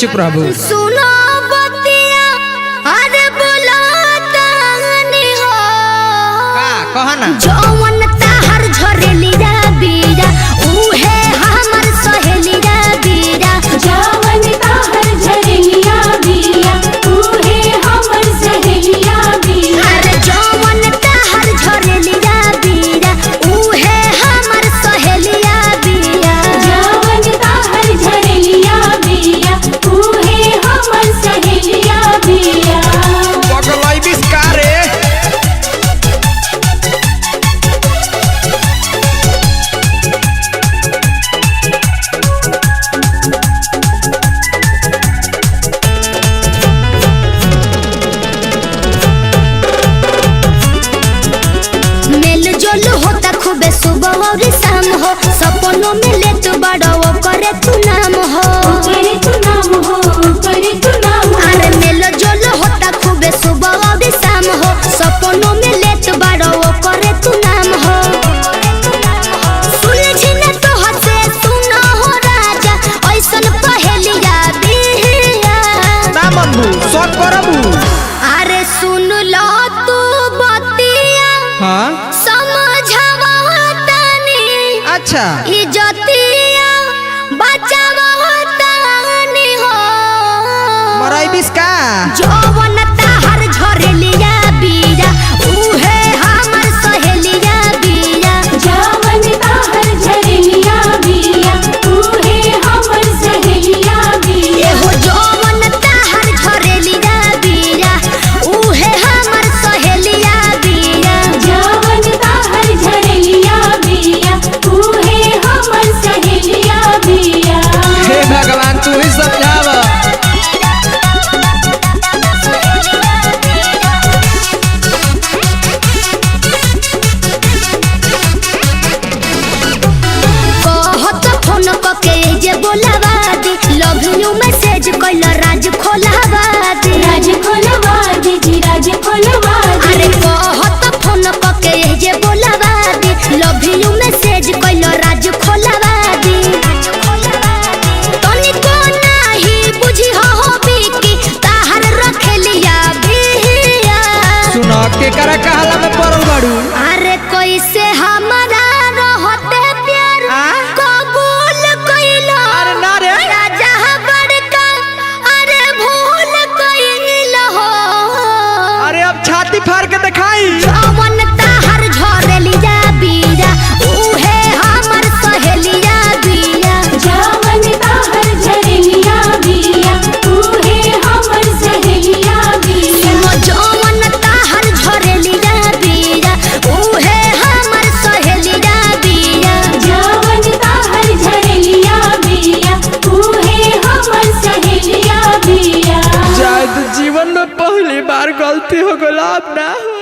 चुप रहबू। सुनो बतिया अरे बुलातानी हो का कहा ना जौवन ताहर झरेली रा बीरा उहे हमर सहेली रा बीरा जौवन ताहर झरेलिया बिया उहे हमर सहेलिया बिया अरे जौवन ताहर झरेली रा बीरा उहे हमर सहेली रा बीरा जौवन ताहर झरेलिया बिया उहे हमर सहेलिया बिया पगलाई बिस्कारे मेल जोल होता खूबे सुबह और शाम हो सपनों में ले तू बड़ा वो करे तू नाम हो करे तू नाम हो करे तू नाम हो अरे मेल जोल होता खूबे सुबह और शाम हो सपनों में ले तू बड़ा वो करे तू नाम हो सुलझी न तो हसे सुना हो राजा ऐसन पहेलिया बिया ना मनबू सब करबू। अरे सुन लो तू बतिया हाँ समझवा तनी अच्छा इज्जतिया बचावा तनी हो मराई बिस्का जौवन ताहर झरेलिया बीरा उहे हमर सहेलिया बीरा जौवन ताहर झरेलिया बिया उहे हमर सहेलिया बिया एहो जौवन ताहर झरेलिया बीरा उहे हमर सहेलिया बीरा जौवन ताहर झरेलिया बिया उहे हमर सहेलिया बिया हे भगवान तू ही समझाव। कहत फोन कके जे बोलावा दी लव यू मैसेज कइल राज खोलावा दी राज खोलवा दे जी राज खोलवा दे अरे कहत फोन कके जे बोलावा दी लव यू मैसेज कइल राज खोलावा दी तनिको नाही बुझी हो बिकी ताहर रखेलिया बिया सुना के करा कहला में पड़ल बाड़ू। अरे कैसे हमारा रहते प्यार कबूल कइलो अरे ना रे राजा बड़का अरे भूल कइलो हो अरे अब छाती फाड़ के दिखाई। जौवन ताहर झरेलिया बीरा उहे हमर सहेलिया बीरा जौवन ताहर झरेलिया बिया उहे हमर सहेलिया बिया जौवन ताहर झरेलिया बीरा उहे हमर सहेलिया बीरा जौवन ताहर झरेलिया बिया उहे हमर सहेलिया बिया शायद जीवन में पहली बार गलती हो गला अब ना हो।